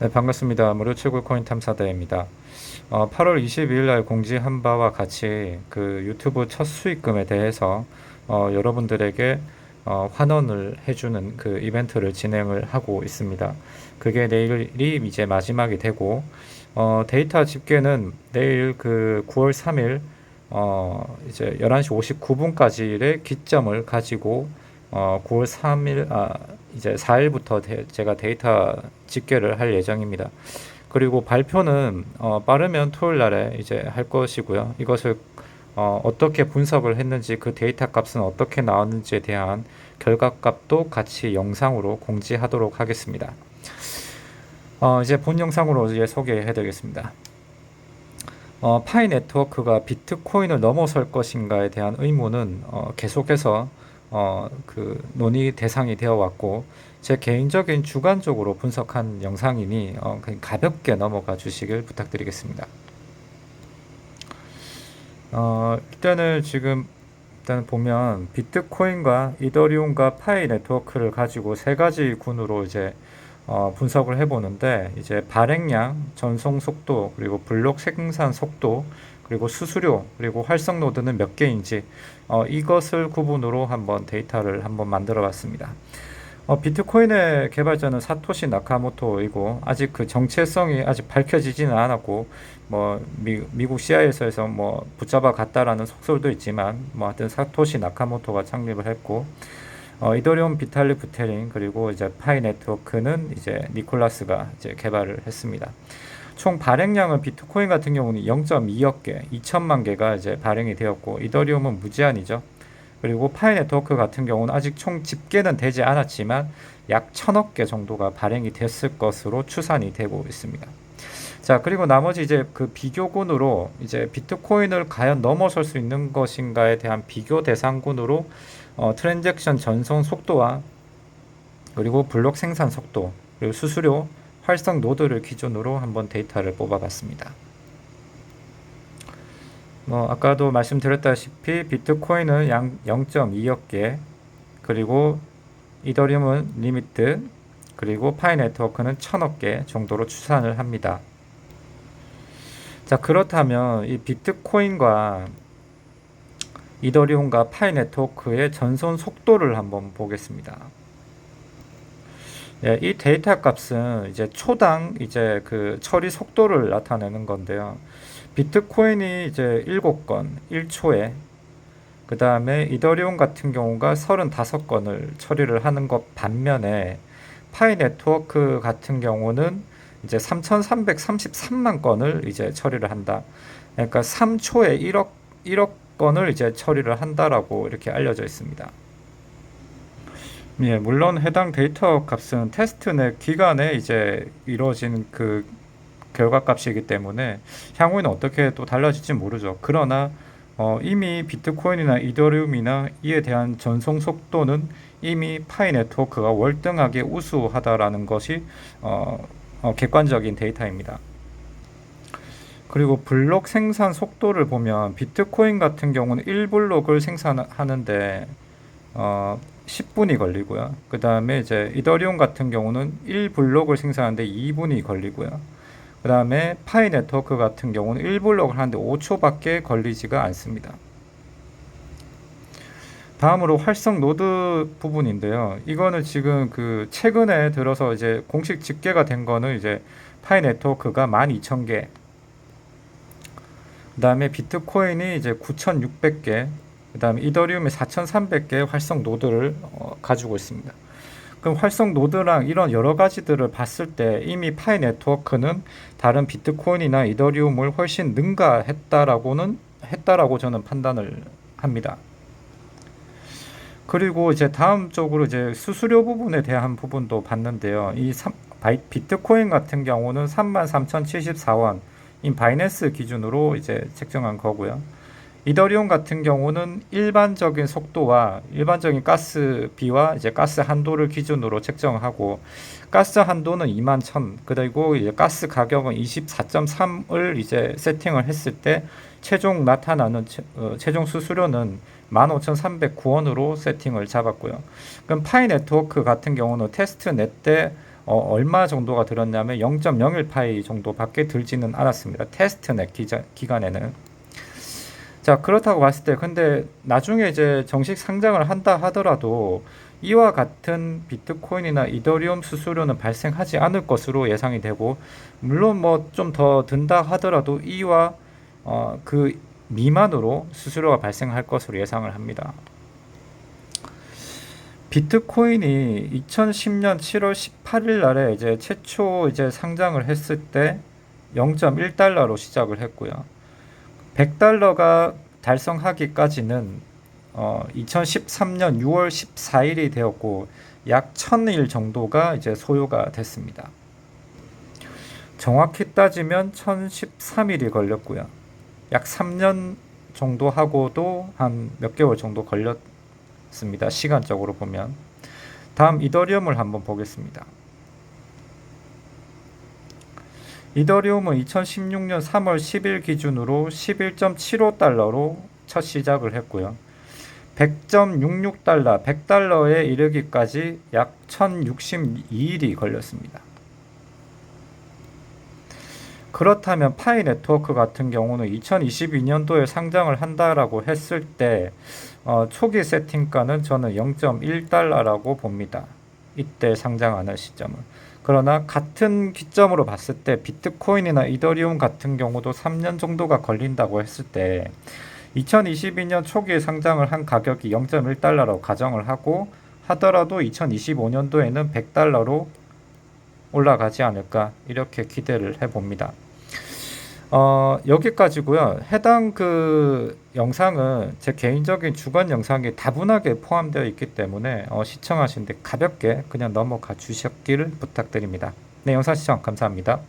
네, 반갑습니다. 무료 채굴 코인 탐사대입니다. 8월 22일 날 공지한 바와 같이 그 유튜브 첫 수익금에 대해서 여러분들에게 환원을 해주는 그 이벤트를 진행을 하고 있습니다. 그게 내일이 이제 마지막이 되고 데이터 집계는 내일 그 9월 3일 이제 11시 59분까지의 기점을 가지고 9월 3일 이제 4일부터 제가 데이터 집계를 할 예정입니다. 그리고 발표는 빠르면 토요일 날에 이제 할 것이고요. 이것을 어떻게 분석을 했는지 그 데이터 값은 어떻게 나왔는지에 대한 결과값도 같이 영상으로 공지하도록 하겠습니다. 이제 본 영상으로 이제 소개해 드리겠습니다. 파이 네트워크가 비트코인을 넘어설 것인가에 대한 의문은 계속해서 그 논의 대상이 되어 왔고, 제 개인적인 주관적으로 분석한 영상이니 그냥 가볍게 넘어가 주시길 부탁드리겠습니다. 일단은 보면 비트코인과 이더리움과 파이 네트워크를 가지고 세 가지 군으로 이제 분석을 해보는데, 이제 발행량, 전송 속도, 그리고 블록 생산 속도, 그리고 수수료, 그리고 활성 노드는 몇 개인지 이것을 구분으로 한번 데이터를 한번 만들어 봤습니다. 비트코인의 개발자는 사토시 나카모토이고, 아직 그 정체성이 아직 밝혀지지는 않았고, 뭐 미국 CIA에서 뭐 붙잡아 갔다라는 속설도 있지만, 뭐 하여튼 사토시 나카모토가 창립을 했고, 이더리움 비탈릭 부테린, 그리고 이제 파이 네트워크는 이제 니콜라스가 이제 개발을 했습니다. 총 발행량은 비트코인 같은 경우는 0.2억 개, 2천만 개가 이제 발행이 되었고, 이더리움은 무제한이죠. 그리고 파이 네트워크 같은 경우는 아직 총 집계는 되지 않았지만 약 1000억 개 정도가 발행이 됐을 것으로 추산이 되고 있습니다. 자, 그리고 나머지 이제 그 비교군으로 이제 비트코인을 과연 넘어설 수 있는 것인가에 대한 비교 대상군으로 트랜잭션 전송 속도와 그리고 블록 생산 속도, 그리고 수수료, 활성 노드를 기준으로 한번 데이터를 뽑아봤습니다. 아까도 말씀드렸다시피 비트코인은 약 0.2억 개, 그리고 이더리움은 리미트, 그리고 파이 네트워크는 1000억 개 정도로 추산을 합니다. 자, 그렇다면 이 비트코인과 이더리움과 파이 네트워크의 전송 속도를 한번 보겠습니다. 예, 이 데이터 값은 이제 초당 이제 그 처리 속도를 나타내는 건데요. 비트코인이 이제 7건 1초에, 그 다음에 이더리움 같은 경우가 35건을 처리를 하는 것 반면에 파이 네트워크 같은 경우는 이제 3,333만 건을 이제 처리를 한다. 그러니까 3초에 1억 건을 이제 처리를 한다라고 이렇게 알려져 있습니다. 예, 물론 해당 데이터 값은 테스트넷 기간에 이제 이루어진 그 결과값이기 때문에 향후에는 어떻게 또 달라질지 모르죠. 그러나 이미 비트코인이나 이더리움이나 이에 대한 전송 속도는 이미 파이 네트워크가 월등하게 우수하다라는 것이 객관적인 데이터입니다. 그리고 블록 생산 속도를 보면 비트코인 같은 경우는 1블록을 생산하는데 10분이 걸리고요. 그 다음에 이제 이더리움 같은 경우는 1블록을 생산하는데 2분이 걸리고요. 그 다음에 파이 네트워크 같은 경우는 1블록을 하는데 5초밖에 걸리지가 않습니다. 다음으로 활성 노드 부분인데요. 이거는 지금 그 최근에 들어서 이제 공식 집계가 된 거는 이제 파이 네트워크가 12,000개, 그 다음에 비트코인이 이제 9,600개, 그 다음에 이더리움이 4,300개 활성 노드를 가지고 있습니다. 그럼 활성 노드랑 이런 여러 가지들을 봤을 때 이미 파이 네트워크는 다른 비트코인이나 이더리움을 훨씬 했다라고 저는 판단을 합니다. 그리고 이제 다음 쪽으로 이제 수수료 부분에 대한 부분도 봤는데요. 비트코인 같은 경우는 33,074원 인 바이낸스 기준으로 이제 책정한 거고요. 이더리움 같은 경우는 일반적인 속도와 일반적인 가스비와 이제 가스 한도를 기준으로 책정하고, 가스 한도는 21,000, 그리고 이제 가스 가격은 24.3을 이제 세팅을 했을 때 최종 나타나는 최종 수수료는 15,309원으로 세팅을 잡았고요. 그럼 파이 네트워크 같은 경우는 테스트 넷 때 얼마 정도가 들었냐면 0.01 파이 정도밖에 들지는 않았습니다. 테스트넷 기간에는. 자, 그렇다고 봤을 때 근데 나중에 이제 정식 상장을 한다 하더라도 이와 같은 비트코인이나 이더리움 수수료는 발생하지 않을 것으로 예상이 되고, 물론 뭐 좀 더 든다 하더라도 이와 그 미만으로 수수료가 발생할 것으로 예상을 합니다. 비트코인이 2010년 7월 18일 날에 이제 최초 이제 상장을 했을 때 0.1달러로 시작을 했고요. 100달러가 달성하기까지는 2013년 6월 14일이 되었고 약 1000일 정도가 이제 소요가 됐습니다. 정확히 따지면 1013일이 걸렸고요. 약 3년 정도 하고도 한 몇 개월 정도 걸렸습니다. 시간적으로 보면. 다음 이더리움을 한번 보겠습니다. 이더리움은 2016년 3월 10일 기준으로 11.75달러로 첫 시작을 했고요. 100.66달러, 100달러에 이르기까지 약 1062일이 걸렸습니다. 그렇다면 파이 네트워크 같은 경우는 2022년도에 상장을 한다라고 했을 때 초기 세팅가는 저는 0.1달러라고 봅니다. 이때 상장하는 시점은. 그러나 같은 기점으로 봤을 때 비트코인이나 이더리움 같은 경우도 3년 정도가 걸린다고 했을 때 2022년 초기에 상장을 한 가격이 0.1달러로 가정을 하고 하더라도 2025년도에는 100달러로 올라가지 않을까 이렇게 기대를 해봅니다. 여기까지고요. 해당 그 영상은 제 개인적인 주관 영상이 다분하게 포함되어 있기 때문에 시청하시는데 가볍게 그냥 넘어가 주셨기를 부탁드립니다. 네, 영상 시청 감사합니다.